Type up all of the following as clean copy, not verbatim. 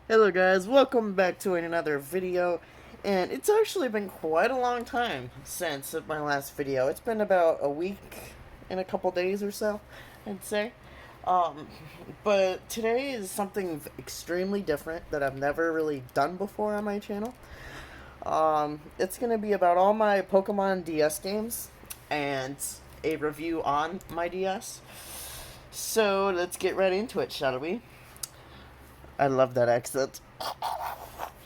Hello guys, welcome back to another video, and it's actually been quite a long time since my last video. It's been about a week and a couple days or so, I'd say. Um, but today is something extremely different that I've never really done before on my channel. It's gonna be about all my Pokemon DS games and a review on my DS. So let's get right into it, shall we? I love that accent.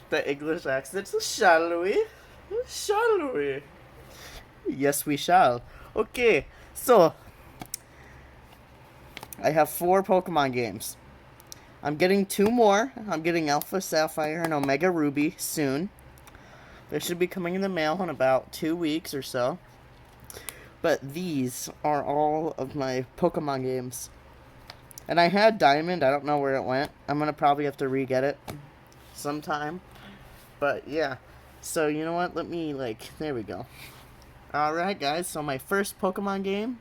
The English accent. Shall we? Shall we? Yes, we shall. Okay, so I have 4 Pokemon games. I'm getting 2 more. I'm getting Alpha Sapphire and Omega Ruby soon. They should be coming in the mail in about 2 weeks or so. But these are all of my Pokemon games. And I had Diamond. I don't know where it went. I'm going to probably have to re-get it sometime. But yeah. So you know what? There we go. Alright guys, so my first Pokemon game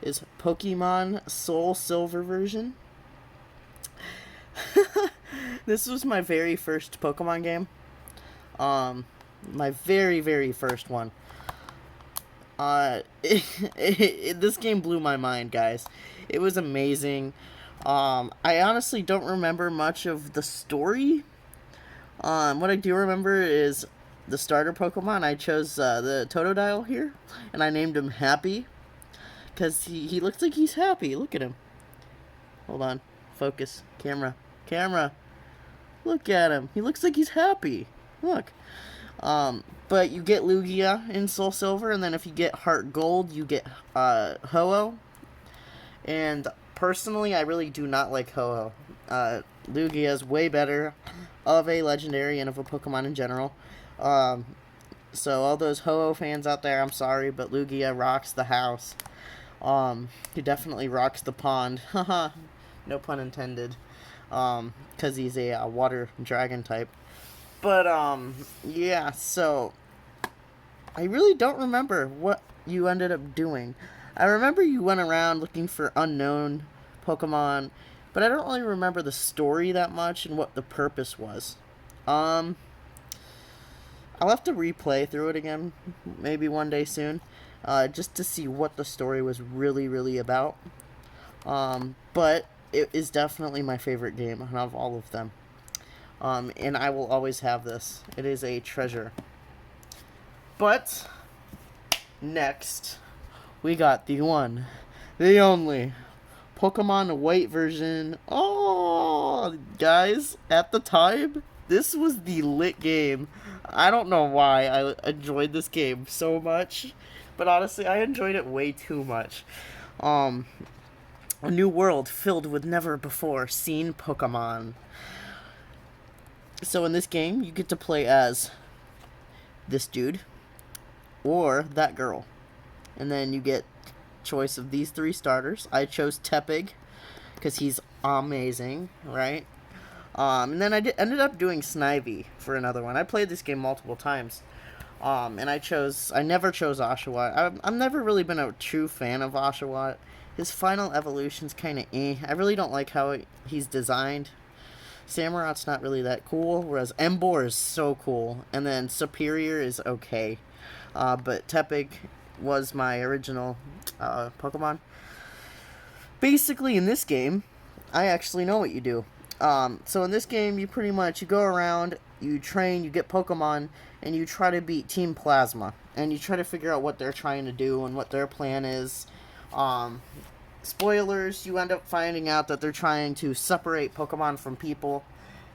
is Pokemon Soul Silver version. This was my very first Pokemon game. My very first one. This game blew my mind, guys. It was amazing. I honestly don't remember much of the story. What I do remember is the starter Pokemon. I chose the Totodile here, and I named him Happy because he looks like he's happy. Look at him. Hold on, focus, camera. Look at him. He looks like he's happy. Look. But you get Lugia in Soul Silver, and then if you get Heart Gold, you get Ho-Oh. And personally, I really do not like Ho-Oh. Lugia is way better of a legendary and of a Pokemon in general. So all those Ho-Oh fans out there, I'm sorry, but Lugia rocks the house. He definitely rocks the pond. Haha, no pun intended. Because he's a water dragon type. But, yeah, so I really don't remember what you ended up doing. I remember you went around looking for unknown Pokemon, but I don't really remember the story that much and what the purpose was. I'll have to replay through it again, maybe one day soon, just to see what the story was really about. But it is definitely my favorite game out of all of them. And I will always have this. It is a treasure. But next, we got the one, the only Pokemon White version. Oh, guys, at the time, this was the lit game. I don't know why I enjoyed this game so much, but honestly, I enjoyed it way too much. A new world filled with never before seen Pokemon. So in this game, you get to play as this dude or that girl. And then you get choice of these 3 starters. I chose Tepig because he's amazing, right? And then ended up doing Snivy for another one. I played this game multiple times. And I never chose Oshawott. I've never really been a true fan of Oshawott. His final evolution's kind of eh. I really don't like how he's designed. Samurot's not really that cool, whereas Emboar is so cool, and then Superior is okay. But Tepig was my original Pokemon. Basically, in this game, I actually know what you do. So in this game, you go around, you train, you get Pokemon, and you try to beat Team Plasma. And you try to figure out what they're trying to do and what their plan is. Spoilers, you end up finding out that they're trying to separate Pokemon from people.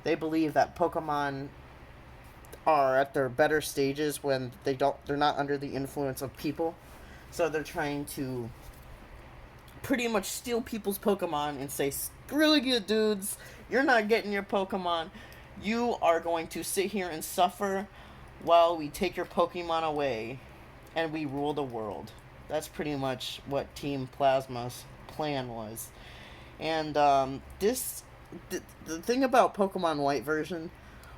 They believe that Pokemon are at their better stages when they're not under the influence of people. So they're trying to pretty much steal people's Pokemon and say, screw you dudes, you're not getting your Pokemon. You are going to sit here and suffer while we take your Pokemon away and we rule the world. That's pretty much what Team Plasma's plan was. And the thing about Pokemon White version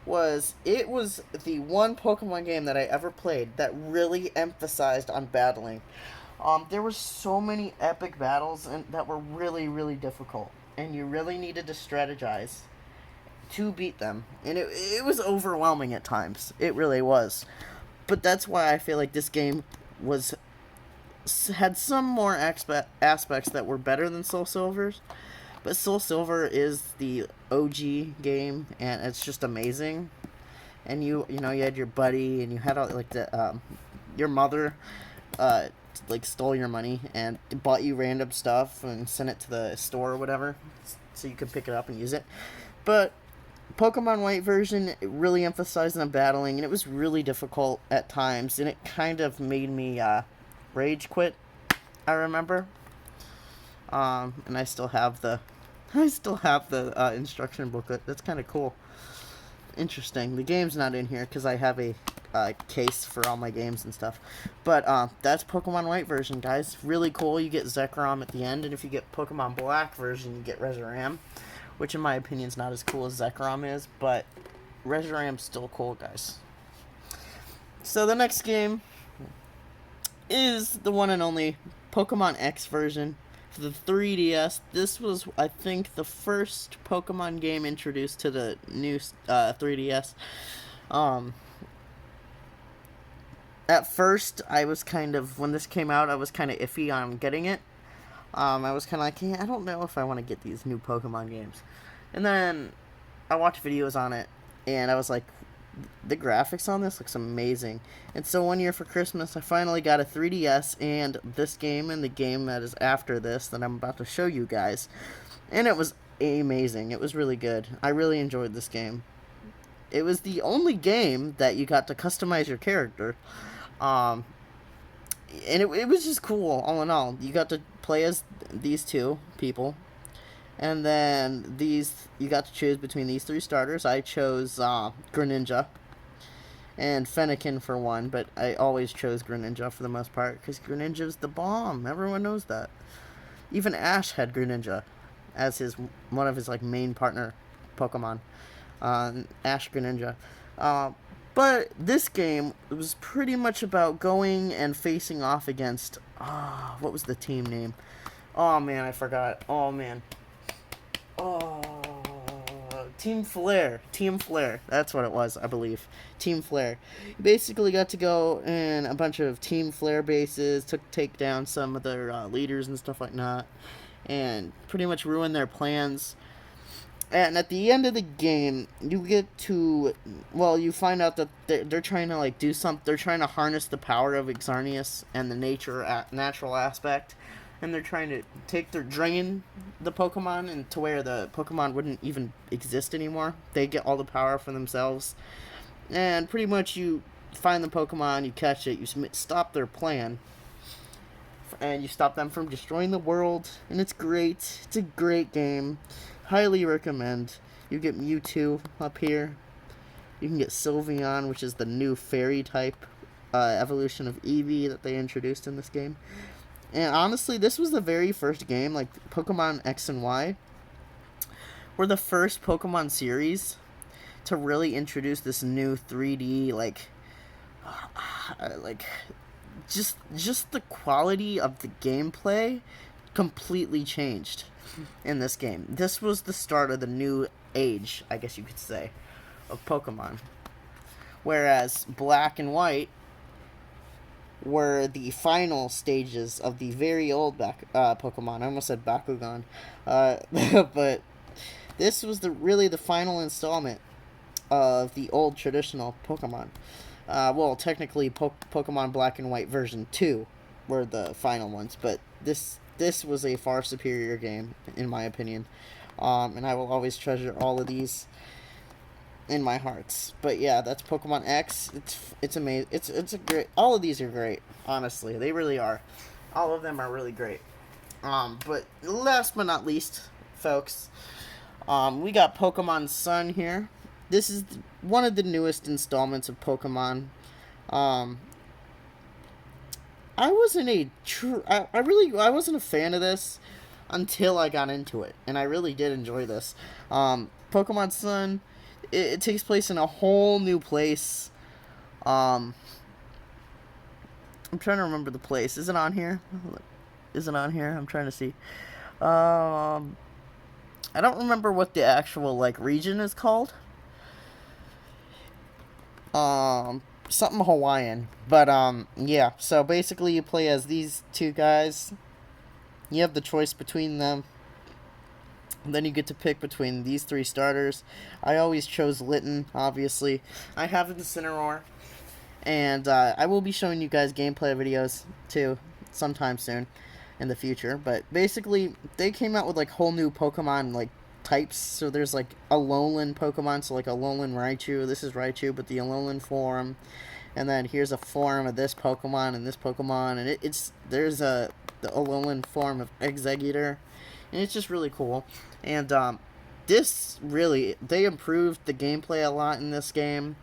was it was the one Pokemon game that I ever played that really emphasized on battling. There were so many epic battles that were really difficult, and you really needed to strategize to beat them, and it was overwhelming at times. It really was. But that's why I feel like this game was had some more aspects that were better than Soul Silver's. But Soul Silver is the OG game, and it's just amazing. And you know, you had your buddy, and you had all, like your mother, uh, like stole your money and bought you random stuff and sent it to the store or whatever, so you could pick it up and use it. But Pokemon White version really emphasized on battling, and it was really difficult at times, and it kind of made me rage quit. I remember, and I still have the instruction booklet. That's kind of cool. Interesting. The game's not in here because I have a case for all my games and stuff. But that's Pokemon White version, guys. Really cool. You get Zekrom at the end, and if you get Pokemon Black version, you get Reshiram, which in my opinion is not as cool as Zekrom is, but Reshiram's still cool, guys. So the next game is the one and only Pokemon X version for the 3DS. This was, I think, the first Pokemon game introduced to the new 3DS. At first, I was kind of, when this came out, I was kind of iffy on getting it. I was kind of like, hey, I don't know if I want to get these new Pokemon games. And then I watched videos on it, and I was like, the graphics on this looks amazing. And so one year for Christmas, I finally got a 3DS and this game and the game that is after this that I'm about to show you guys. And it was amazing. It was really good. I really enjoyed this game. It was the only game that you got to customize your character. And it was just cool, all in all. You got to play as these two people. And then you got to choose between these three starters. I chose Greninja and Fennekin for one, but I always chose Greninja for the most part because Greninja's the bomb. Everyone knows that. Even Ash had Greninja as one of his like main partner Pokemon. Ash Greninja. But this game was pretty much about going and facing off against what was the team name? Oh man, I forgot. Oh man. Oh, Team Flare. Team Flare. That's what it was, I believe. Team Flare. You basically got to go in a bunch of Team Flare bases, take down some of their leaders and stuff like that, and pretty much ruin their plans. And at the end of the game, you get to, well, you find out that they're trying to like do something. They're trying to harness the power of Xerneas and the natural aspect. And they're trying to drain the Pokemon and to where the Pokemon wouldn't even exist anymore. They get all the power for themselves. And pretty much you find the Pokemon, you catch it, you stop their plan. And you stop them from destroying the world. And it's great. It's a great game. Highly recommend. You get Mewtwo up here. You can get Sylveon, which is the new fairy type evolution of Eevee that they introduced in this game. And honestly, this was the very first game, like Pokemon X and Y, were the first Pokemon series to really introduce this new 3D, just the quality of the gameplay completely changed in this game. This was the start of the new age, I guess you could say, of Pokemon. Whereas Black and White were the final stages of the very old Pokemon. I almost said Bakugan. But this was really the final installment of the old traditional Pokemon. Well, technically, Pokemon Black and White version 2 were the final ones, but this was a far superior game, in my opinion. And I will always treasure all of these in my hearts. But yeah, that's Pokemon X. It's amazing. It's a great. All of these are great. Honestly, they really are. All of them are really great. But last but not least, folks, we got Pokemon Sun here. This is one of the newest installments of Pokemon. I wasn't I wasn't a fan of this until I got into it, and I really did enjoy this. Pokemon Sun. It takes place in a whole new place. I'm trying to remember the place. Is it on here? Is it on here? I'm trying to see. I I don't remember what the actual, like, region is called. Something Hawaiian. But, yeah. So, basically, you play as these two guys. You have the choice between them. And then you get to pick between these three starters. I always chose Litten, obviously. I have Incineroar. And I will be showing you guys gameplay videos, too, sometime soon in the future. But basically, they came out with, like, whole new Pokemon, like, types. So there's, like, Alolan Pokemon. So, like, Alolan Raichu. This is Raichu, but the Alolan form. And then here's a form of this Pokemon and this Pokemon. And there's the Alolan form of Exeggutor. And it's just really cool. And this really, they improved the gameplay a lot in this game.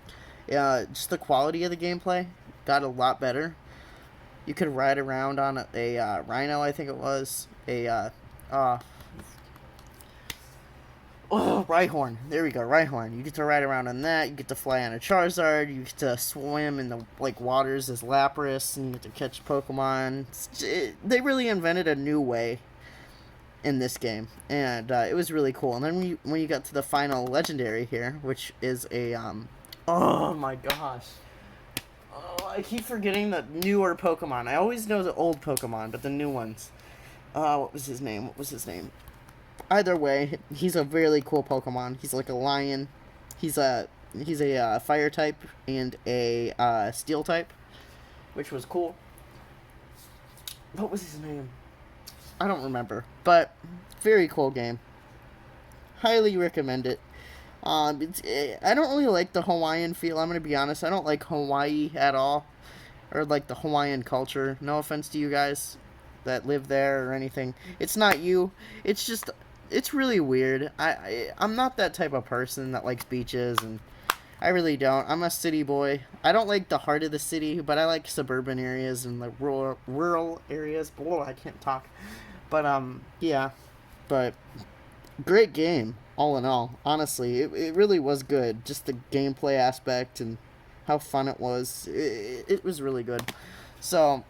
Just the quality of the gameplay got a lot better. You could ride around on a Rhino, I think it was. Rhyhorn. There we go, Rhyhorn. You get to ride around on that. You get to fly on a Charizard. You get to swim in the waters as Lapras, and you get to catch Pokemon. They really invented a new way in this game, and it was really cool. And then when you got to the final legendary here, which is a oh my gosh, I keep forgetting the newer Pokemon. I always know the old Pokemon, but the new ones. What was his name? Either way, he's a really cool Pokemon. He's like a lion. He's a fire type and a steel type, which was cool. What was his name? I don't remember, but very cool game. Highly recommend it. I don't really like the Hawaiian feel. I'm gonna be honest. I don't like Hawaii at all, or like the Hawaiian culture. No offense to you guys that live there or anything. It's not you. It's just, it's really weird. I'm not that type of person that likes beaches, and I really don't. I'm a city boy. I don't like the heart of the city, but I like suburban areas and the rural areas. Boy, I can't talk. But yeah. But great game, all in all. Honestly, it really was good. Just the gameplay aspect and how fun it was. It was really good. So,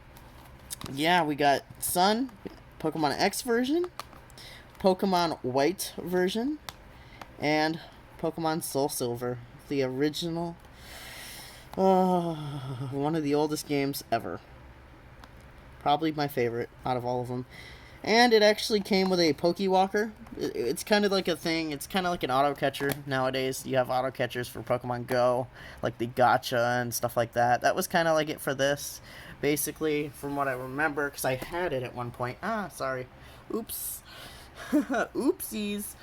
yeah, we got Sun, Pokemon X version, Pokemon White version, and Pokemon Soul Silver. The original. One of the oldest games ever. Probably my favorite out of all of them. And it actually came with a Pokewalker. It's kind of like a thing. It's kind of like an auto catcher nowadays. You have auto catchers for Pokemon Go, like the Gacha and stuff like that. That was kind of like it for this, basically, from what I remember, because I had it at one point. Sorry. Oops. Oopsies.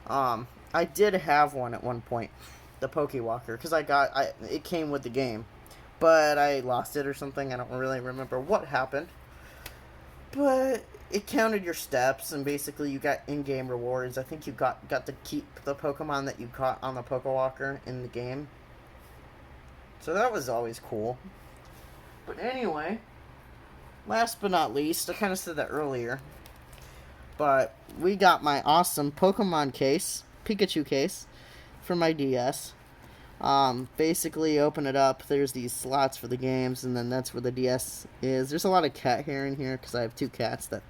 I did have one at one point, the Pokewalker, because it came with the game, but I lost it or something. I don't really remember what happened. But it counted your steps, and basically you got in-game rewards. I think you got to keep the Pokemon that you caught on the Pokewalker in the game. So that was always cool. But anyway, last but not least, I kind of said that earlier, but we got my awesome Pokemon case, Pikachu case, for my DS. Basically open it up, there's these slots for the games, and then that's where the DS is. There's a lot of cat hair in here, because I have two cats that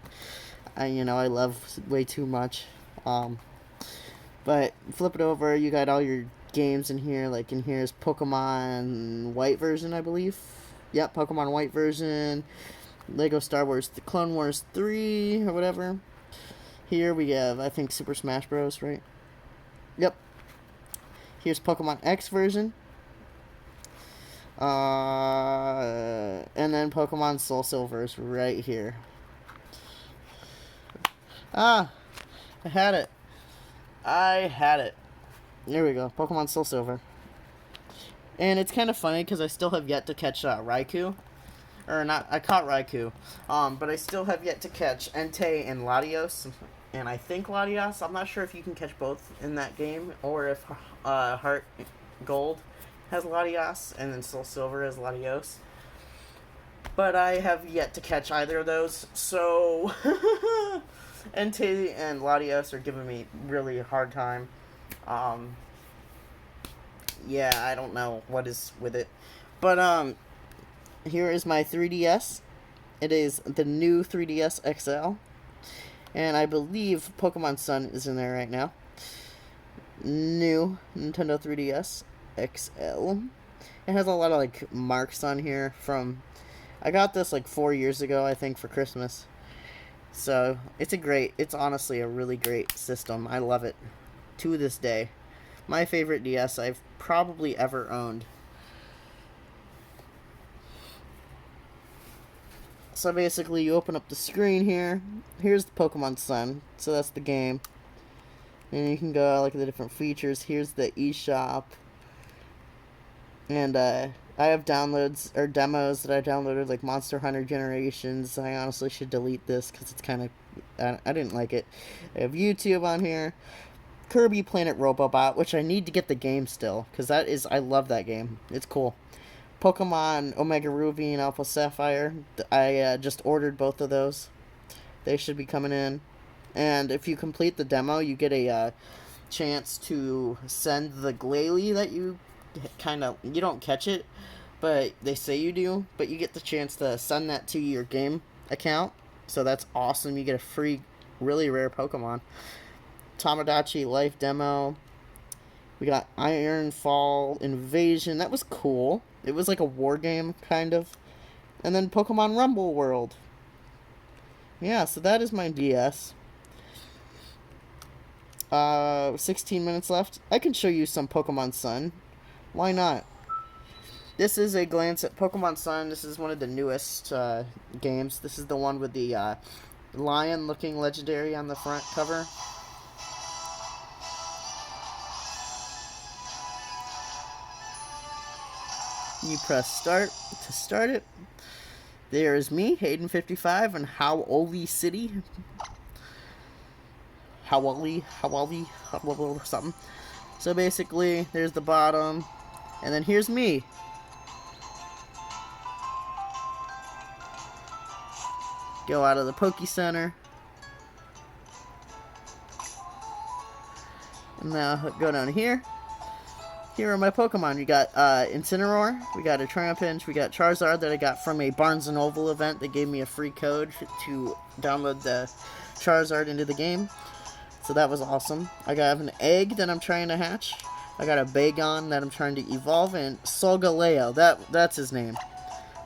I love way too much. But flip it over, you got all your games in here. Like in here is Pokemon White version, I believe. Yep, Pokemon White version, Lego Star Wars Clone Wars 3, or whatever. Here we have, I think, Super Smash Bros., right? Yep. Here's Pokemon X version. And then Pokemon Soul Silver is right here. I had it. There we go. Pokemon Soul Silver. And it's kind of funny because I still have yet to catch Raikou. Or not, I caught Raikou. But I still have yet to catch Entei and Latios. And I think Latios. I'm not sure if you can catch both in that game, or if Heart Gold has Latios and then Soul Silver has Latios. But I have yet to catch either of those, so Entei and Latios are giving me really a hard time. Yeah, I don't know what is with it. But here is my 3DS. It is the new 3DS XL. And I believe Pokemon Sun is in there right now. New Nintendo 3DS XL. It has a lot of like marks on here from. I got this like 4 years ago, I think, for Christmas. So it's honestly a really great system. I love it to this day. My favorite DS I've probably ever owned. So basically, you open up the screen here. Here's the Pokemon Sun. So that's the game. And you can go like the different features. Here's the eShop. And I have downloads or demos that I downloaded, like Monster Hunter Generations. I honestly should delete this because it's kind of. I didn't like it. I have YouTube on here. Kirby Planet Robobot, which I need to get the game still because I love that game. It's cool. Pokemon Omega Ruby and Alpha Sapphire. I just ordered both of those. They should be coming in. And if you complete the demo, you get a chance to send the Glalie that you you don't catch it, but they say you do. But you get the chance to send that to your game account. So that's awesome. You get a free, really rare Pokemon. Tamagotchi Life Demo. We got Ironfall Invasion. That was cool. It was like a war game, kind of. And then Pokemon Rumble World. Yeah, so that is my DS. 16 minutes left. I can show you some Pokemon Sun. Why not? This is a glance at Pokemon Sun. This is one of the newest games. This is the one with the lion-looking legendary on the front cover. You press start to start it. There is me, Hayden55, in Howoli City. Howoli, something. So basically, there's the bottom, and then here's me. Go out of the Poke Center. And now go down here. Here are my Pokemon. We got Incineroar, we got a Trapinch, we got Charizard that I got from a Barnes & Noble event. They gave me a free code to download the Charizard into the game. So that was awesome. I got an egg that I'm trying to hatch. I got a Bagon that I'm trying to evolve, and Solgaleo. That's his name.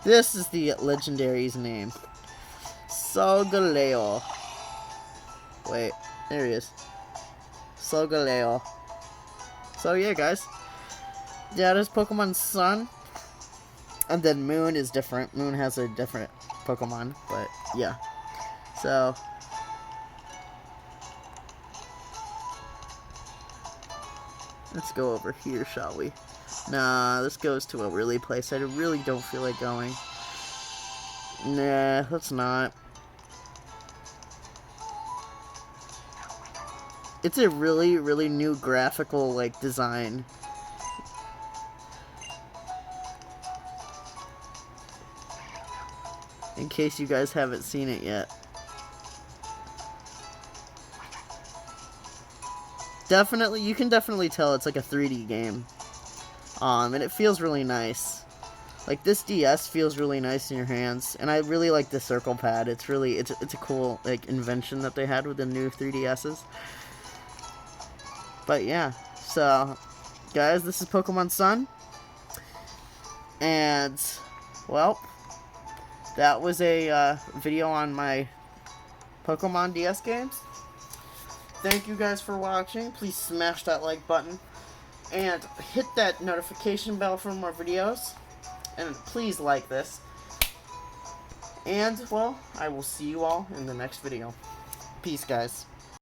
This is the legendary's name. Solgaleo. Wait, there he is. Solgaleo. So yeah, guys. Yeah, there's Pokemon Sun. And then Moon is different. Moon has a different Pokemon, but yeah. So let's go over here, shall we? Nah, this goes to a really place I really don't feel like going. Nah, let's not. It's a really, really new graphical, like, design. In case you guys haven't seen it yet. Definitely, you can definitely tell it's like a 3D game. And it feels really nice. Like, this DS feels really nice in your hands. And I really like the circle pad. It's really, it's a cool, like, invention that they had with the new 3DSs. But yeah, so, guys, this is Pokemon Sun. And, well, that was a video on my Pokemon DS games. Thank you guys for watching. Please smash that like button. And hit that notification bell for more videos. And please like this. And, well, I will see you all in the next video. Peace, guys.